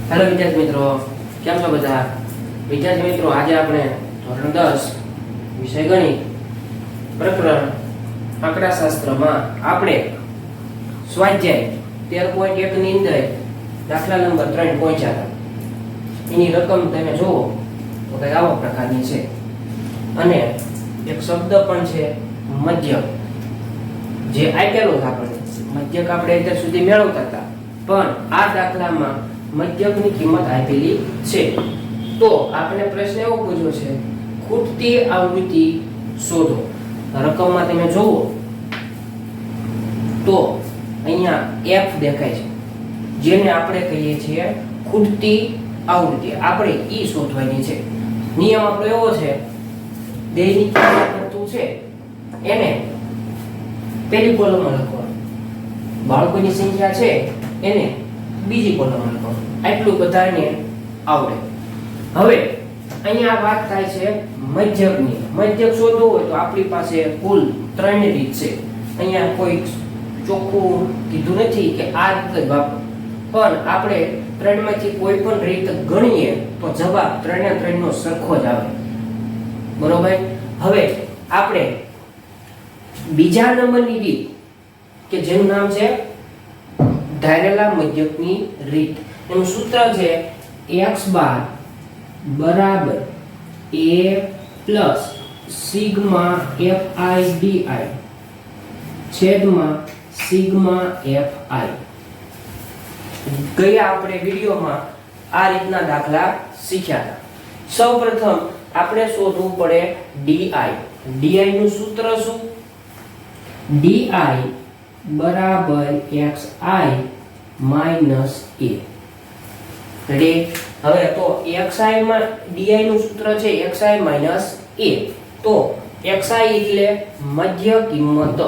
Hello વિદ્યાર્થી મિત્રો, કેમ છો બધા? વિદ્યાર્થી મિત્રો, આજે આપણે ધોરણ 10 વિષય ગણિત પ્રકરણ આંકડાશાસ્ત્રમાં આપણે સ્વાધ્યાય 13.1 ની અંદર દાખલા નંબર 3 પહોંચ્યા હતા. એની રકમ તમે જુઓ તો કંઈક આવા પ્રકારની છે અને એક શબ્દ પણ છે મધ્યક, જે આપેલો છે આપણને. મધ્યક આપણે અત્યાર સુધી મેળવતા હતા, પણ આ દાખલામાં મધ્યકની કિંમત આપેલી છે. તો આપણે પ્રશ્ન એવો પૂછ્યો છે, ખૂટતી આવૃત્તિ શોધો. રકમમાં તમે જોવો તો અહીંયા f દેખાય છે, જેને આપણે કહીએ છીએ ખૂટતી આવૃત્તિ. આપણે ઈ શોધવાની છે. નિયમ આપણો એવો છે, બેની કિંમત કરતું છે એને પહેલી કોલમમાં લખવાનું, બાળકોની સંખ્યા છે એને બીજી કોલમમાં લખવાનું. આટલું બધાને આવડે. હવે અહીંયા વાત થાય છે મધ્યકની. મધ્યક શોધવું હોય તો આપણી પાસે કુલ 3 રીત છે. અહીંયા કોઈ ચોખ્ખું કીધું નથી કે આ રીત જ વાપરો, પણ આપણે 3 માંથી કોઈ પણ રીત ગણીએ તો જવાબ 3 એ 3 નો સરખો જ આવે. બરોબર? હવે આપણે બીજા નંબરની રીત કે જેનું નામ છે ધારેલા મધ્યકની રીત. એનું સૂત્ર છે x બાર બરાબર a plus sigma fi di છેદમાં સિગ્મા fi. ગયા આપણે વિડિયોમાં આ રીતના દાખલા શીખ્યા હતા. સૌપ્રથમ આપણે શોધવું પડે di. di નું સૂત્ર શું? di બરાબર xi માઈનસ a. રેડી? હવે તો xi માં di નું સૂત્ર છે xi માઈનસ a. તો xi એટલે મધ્ય કિંમત.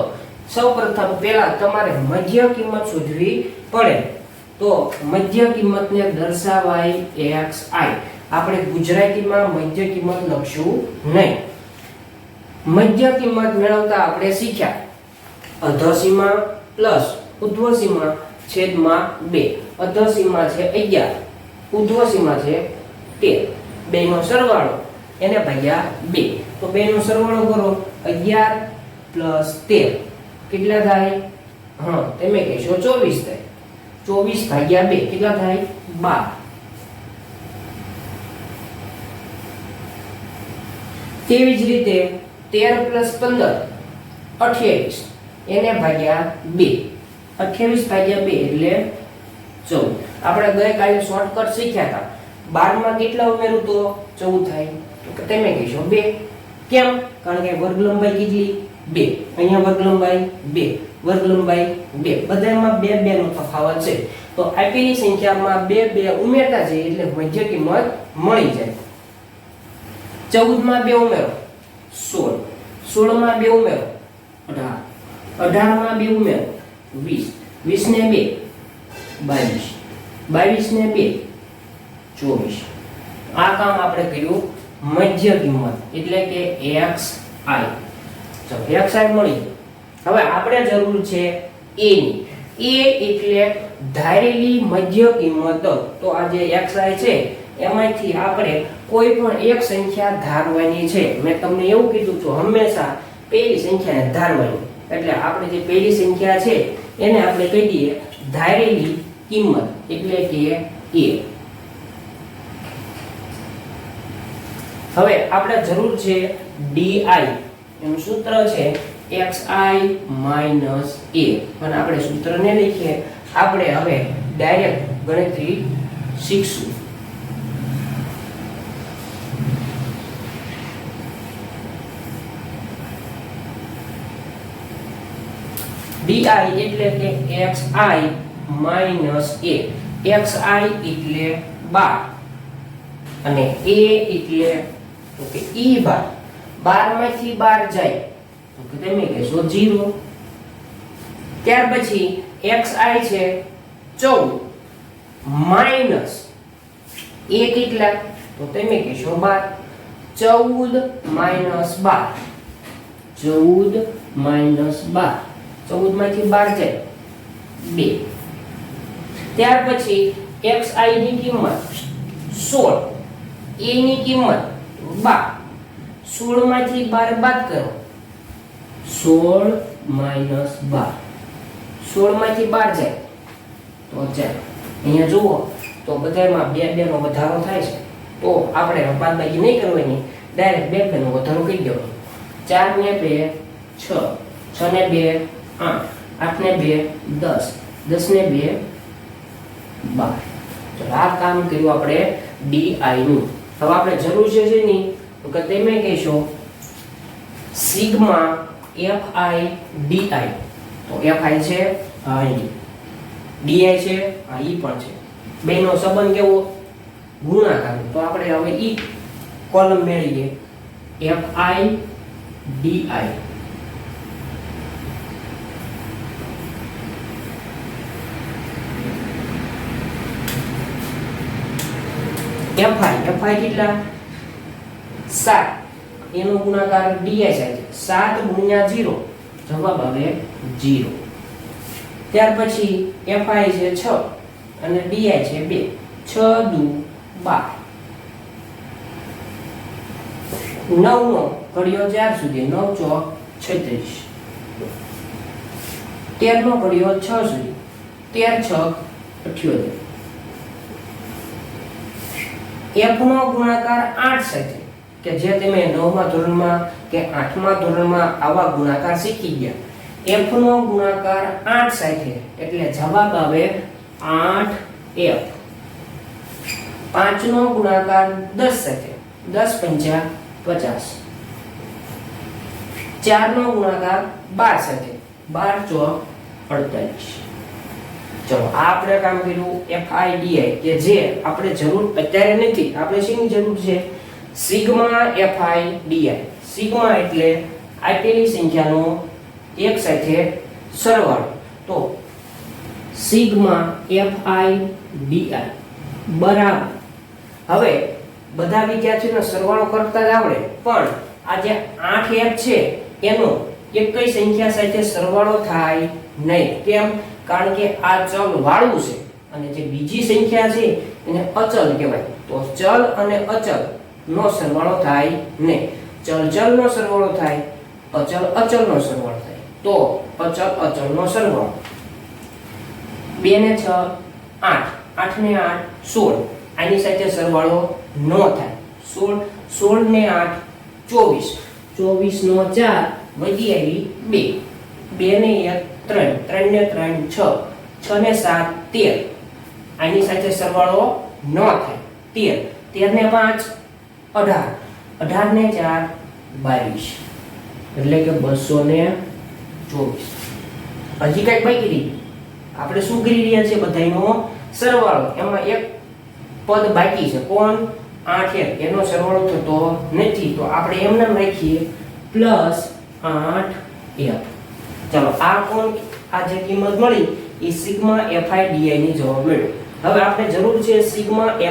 સૌપ્રથમ પહેલા તમારે મધ્ય કિંમત શોધવી પડે. તો મધ્ય કિંમતને દર્શાવાય xi. આપણે ગુજરાતીમાં મધ્ય કિંમત લખશું નહીં. મધ્ય કિંમત મેળવતા આપણે શીખ્યા અધસીમા પ્લસ ઉર્ધ્વસીમા છેદમાં 2. અધસીમા છે 11, ઉર્ધ્વસીમા છે 13. બેનો સરવાળો એને ભાગ્યા 2. તો બેનો સરવાળો કરો 11 પ્લસ 13 કેટલા થાય? તમે કહેશો 24 થાય. 24 ભાગ્યા 2 કેટલા થાય? 12. તેવી જ રીતે 13 પ્લસ 15 28 એને ભાગ્યા 2. 28 ભાગ્યા 2 એટલે 14. આપણે ગઈકાલે શોર્ટકટ શીખ્યા હતા. 12 માં કેટલા ઉમેરું તો 14 થાય? તો તમે કહેશો 2. કેમ? કારણ કે વર્ગ લંબાઈ કેટલી? 2. અહીંયા વર્ગ લંબાઈ 2, વર્ગ લંબાઈ 2. બધામાં 2 2 નો તફાવત છે. તો આપેલી સંખ્યામાં 2 2 ઉમેરતા જઈએ એટલે મધ્ય કિંમત મળી જાય. 14 માં 2 ઉમેરો 16, 16 માં 2 ઉમેરો 18, 18 માં 2 ઉમેરો 20, 20 ને 2 22, 22 ને 2 24. આ કામ આપણે કર્યું મધ્ય કિંમત એટલે કે xi. ચલો xi મળી. હવે આપણે જરૂર છે a ની. a એટલે ધારેલી મધ્ય કિંમત. તો આ જે xi છે એમાંથી આપણે કોઈ પણ એક સંખ્યા ધારવાની છે. મેં તમને એવું કીધું છું હંમેશા પહેલી સંખ્યાને ધારવાની. એટલે આપણે જે પહેલી સંખ્યા છે એને આપણે કહી દઈએ ધારેલી કિંમત એટલે કે a. હવે આપણે જરૂર છે di. એનું સૂત્ર છે xi માઈનસ a. અને આપણે સૂત્રને લખીએ. આપણે હવે ડાયરેક્ટ ગણતરી શીખશું. di એટલે કે xi માઈનસ a. xi એટલે 12 અને a એટલે તો કે e બાર. 12 માંથી 12 જાય તો કે તમે કહેશો 0. ત્યાર પછી xi છે 14 માઈનસ a કેટલા? તો તમે કહેશો 12. 14 માઈનસ 12, 14 માઈનસ 12. 14 માંથી 12 જાય 2. ત્યાર પછી xi ની કિંમત 16, a ની કિંમત 12. 16 માંથી 12 બાદ કરો, 16 માઈનસ 12. 16 માંથી 12 જાય તો 4. અહીંયા જુઓ તો બધામાં 2 2 નો વધારો થાય છે, તો આપણે બાદબાકી નહીં કરવાની, ડાયરેક્ટ 2 2 નો વધારો કરી દેવાનો. 4 ને 2 6, 6 ને 2 8, 8 ને 2 10, 10 ને 2 12. ચલો આ કામ કર્યું આપણે di નું. હવે આપણે જરૂર છે શેની? તો કે તમે કહેશો સિગ્મા fi di. તો fi છે અહીં, di છે આ ઈ પણ છે, બેનો સંબંધ કેવો? ગુણાકાર. તો આપણે હવે ઈ કોલમ મેળવીએ fi di. fi કેટલા? 7, એનો ગુણાકાર di થાય છે. 7 ગુણ્યા 0, જવાબ આવે 0. ત્યાર પછી fi છે 6 અને di છે 2. 6 દુ 12. 9 નો ઘડિયો 4 સુધી, 9 ચોક 36. 13 નો ઘડિયો 6 સુધી, 13 છક 78. f નો ગુણાકાર 8 સાથે, કે જે તમે 9મા ધોરણમાં કે 8મા ધોરણમાં આવા ગુણાકાર શીખી ગયા. f નો ગુણાકાર 8 સાથે એટલે જવાબ આવે 8f. 5 નો ગુણાકાર 10 સાથે, 10 પંચા 50. 4 નો ગુણાકાર 12 સાથે, 12 ચોક 48. ચલો આ આપણે કામ કર્યું fi di, કે જે આપણે જરૂર અત્યારે નથી. આપણે શેની જરૂર છે? Sigma fi di. સિગ્મા એટલે આપેલી સંખ્યાનો એક સાથે સરવાળો. તો સિગ્મા fi di બરાબર, હવે બધા વિદ્યાર્થીઓને સરવાળો કરતા જ આવડે, પણ આ જે 8f છે એનો એક કઈ સંખ્યા સાથે સરવાળો થાય નહીં. કેમ? કારણ કે આ ચલ વાળું છે અને જે બીજી સંખ્યા છે એને અચલ કહેવાય. તો ચલ અને અચલ નો સરવાળો થાય નહીં. ચલ નો સરવાળો થાય, અચલ નો સરવાળો થાય. તો અચલ નો સરવાળો 2 ને 6 8, 8 ને 8 16, આની સાથે સરવાળો ન થાય. 16 ને 8 24, 24 નો 4 વધી આવી 2, 2 ને 1 3, 3 ને 3 6, 6 ને 7 13, આની સાથે સરવાળો ન થાય. 13, 13 ને 5 18, 18 ને 4 22, એટલે કે 224. હજી કઈક બાકી રહી? આપણે શું કરી રહ્યા છીએ? બધાયનો સરવાળો. એમાં એક પદ બાકી છે. કોણ? 8f. એનો સરવાળો થતો નથી, તો આપણે એમ નામ રાખીએ +8f. ચલો આ કોણ? આ જે કિંમત મળી એ સિગ્મા fi di ની જવાબ મળ્યો. હવે આપણે જરૂર છે સિગ્મા fi,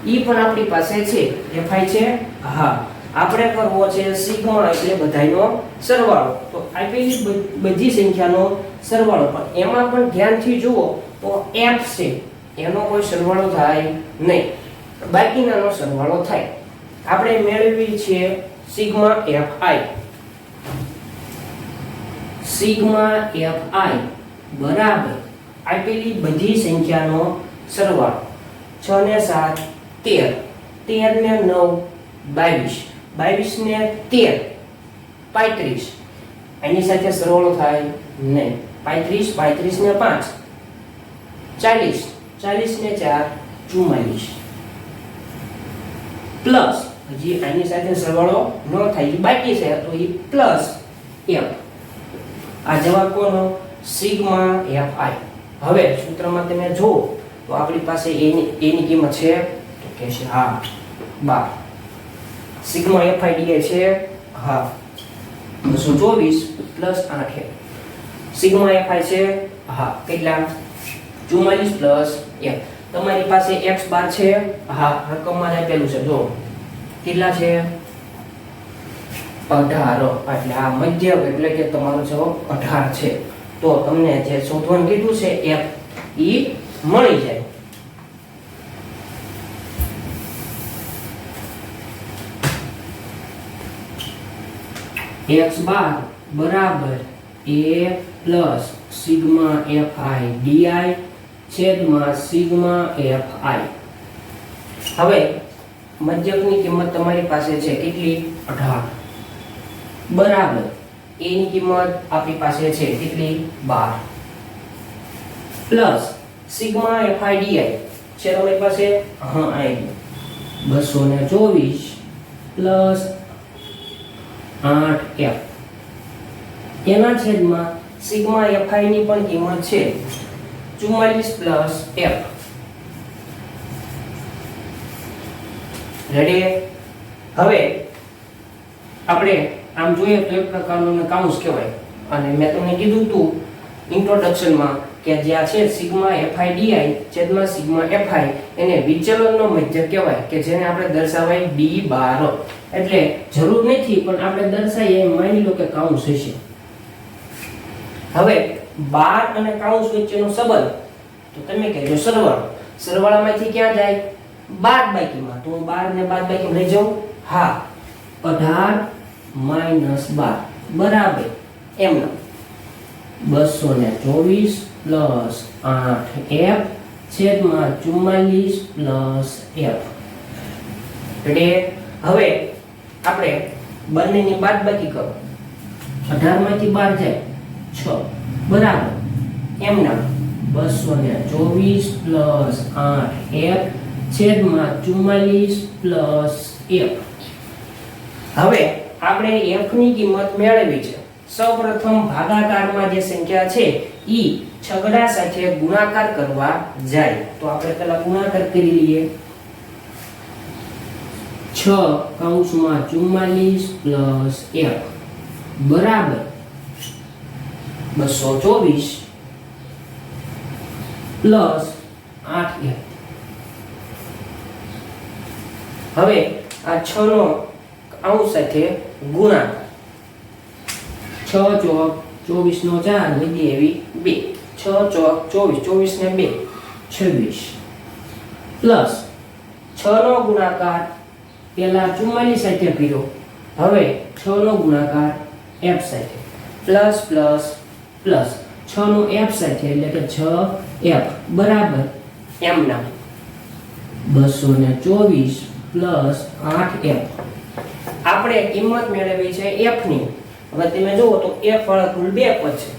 ઈ પણ આપણી પાસે છે. fi છે? હા. આપણે કરવો છે સિગ્મા એટલે બધાયનો સરવાળો. તો આપેલી બધી સંખ્યાનો સરવાળો, પણ એમાં પણ ધ્યાનથી જુઓ તો f છે એનો કોઈ સરવાળો થાય નહીં, બાકીનાનો સરવાળો થાય. આપણે મેળવી છે સિગ્મા fi. સિગ્મા fi બરાબર આપેલી બધી સંખ્યાનો સરવાળો. 6 ને 7 13, 13 ને 9 22, 22 ને 13 35, એની સાથે સરવાળો થાય નહીં. 35, 35 ને 5 40, 40 ને 4 44, પ્લસ હજી આની સાથે સરવાળો ન થાય, બાકી છે તો એ પ્લસ f. આ જવાબ કોનો? Sigma fi. હવે સૂત્રમાં તમે જો તો આપણી પાસે એની કિંમત છે, તો કે છે હા 12. સિગ્મા fi di છે હા 224 પ્લસ 8f. સિગ્મા fi છે હા કેટલા? 44 પ્લસ f. તમારી પાસે x બાર છે હા, રકમમાં આપેલું છે જો કેટલા છે? 18. એટલે આ મધ્યક એટલે કે તમારો જવાબ 18 છે. તો તમને જે શોધવાનું કીધું છે f ઈ મળી જાય. x બાર બરાબર a plus sigma fi di છેદમાં સિગ્મા fi. હવે મધ્યકની કિંમત તમારી પાસે છે કેટલી 18 બરાબર a ની કિંમત આપણી પાસે છે કેટલી 12 પ્લસ સિગ્મા fi di છે તમારી પાસે હા આવી 224 પ્લસ 8f એના છેદમાં સિગ્મા fi ની પણ કિંમત છે 44 પ્લસ f. રેડી? હવે આપણે આમ જોઈએ તો એક પ્રકારનું કાઉન્સ કહેવાય અને મેં તમને કીધું હતું ઇન્ટ્રોડક્શનમાં કે જ્યાં છે સિગ્મા fi di છેદમાં સિગ્મા fi એને વિચલનનો મધ્યક કહેવાય કે જેને આપણે દર્શાવાય d12 એટલે જરૂર નથી પણ આપણે દર્શાવીએ માની લો કે કાઉન્સ હશે. હવે 12 અને કાઉન્સ વચ્ચેનો સંબંધ તો તમે કહેજો સરવાળો. સરવાળામાંથી ક્યાં જાય? બાદબાકીમાં. તો હું 12 ને બાદબાકીમાં લઈ જાઉં. હા 18 માઈનસ 12 બરાબર એમનો 224 પ્લસ 8f છેદમાં 44 પ્લસ f. એટલે હવે આપણે બંનેની બાદબાકી કરો. 18 માંથી 12 જાય 6 બરાબર એમના 224 પ્લસ 8f છેદમાં 44 પ્લસ f. હવે આપણે f ની કિંમત મેળવી છે. સૌપ્રથમ ભાગાકારમાં જે સંખ્યા છે ઈ છગડા સાથે ગુણાકાર કરવા જાય તો આપણે પહેલા ગુણાકાર કરી લઈએ. 6 કૌંસમાં 44 પ્લસ f બરાબર 224 પ્લસ 8f. હવે આ 6 નો અંશ સાથે ગુણાકાર 6 ચોક 24 નો 4 વધી એવી 2 6 ચોક 24 ને 2 26 પ્લસ 6 નો ગુણાકાર પેલા 44 સાથે કર્યો હવે 6 નો ગુણાકાર f સાથે પ્લસ પ્લસ પ્લસ 6 નો f સાથે એટલે કે 6f બરાબર એમના 224 પ્લસ 8f. આપણે કિંમત મેળવી છે f ની. હવે તમે જુઓ તો f વાળા કુલ બે પદ છે.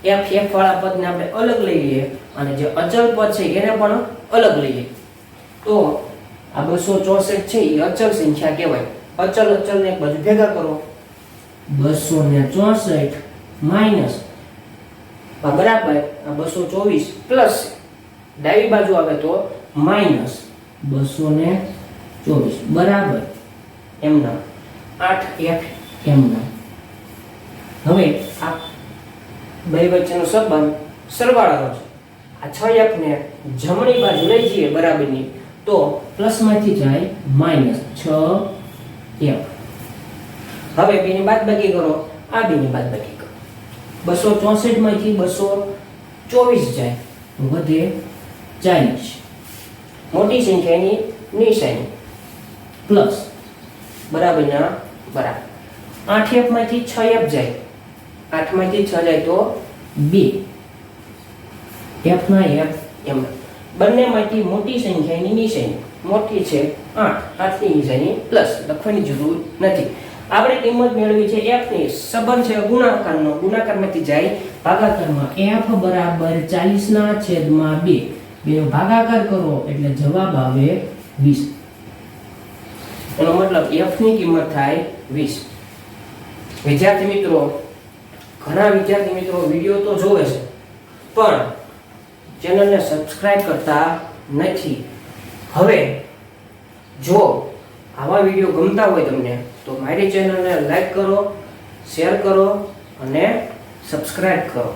f વાળા પદને આપણે અલગ લઈ લઈએ અને જે અચલ પદ છે એને પણ અલગ લઈએ તો આ 264 છે એ અચલ સંખ્યા કહેવાય. અચલને એક બાજુ ભેગા કરો 264 માઈનસ બરાબર 224 પ્લસ ડાબી બાજુ આવે તો માઈનસ 224 બરાબર એમના 8f એમના. હવે આ બે વચ્ચેનો સંબંધ સરવાળાનો છે. આ 6f ને જમણી બાજુ લઈ જઈએ બરાબરની તો પ્લસ માંથી જાય માઈનસ 6f. હવે બેની બાદબાકી કરો. આ બેની બાદબાકી કરો 264 માંથી 224 જાય વધે 40. મોટી સંખ્યાની નિશાની પ્લસ બરાબરના બરાબર 8f માંથી 6f જાય 8 માંથી 6 જાય તો 2 f ના f એમ. બંનેમાંથી મોટી સંખ્યાની નિશાની મોટી છે 8 ની નિશાની પ્લસ લખવાની જરૂર નથી. આપણે કિંમત મેળવી છે f ની. સંબંધ છે ગુણાકારનો. ગુણાકારમાંથી જાય ભાગાકારમાં f બરાબર 40 ના છેદમાં 2 બેનો ભાગાકાર કરો એટલે જવાબ આવે 20. એનો મતલબ f ની કિંમત થાય 20. વિદ્યાર્થી મિત્રો ઘણા વિદ્યાર્થી મિત્રો વિડિયો તો જોવે છે પણ ચેનલને સબસ્ક્રાઇબ કરતા નથી. હવે જો આવા વિડિયો ગમતા હોય તમને તો મારી ચેનલને લાઈક કરો, શેર કરો અને સબસ્ક્રાઇબ કરો.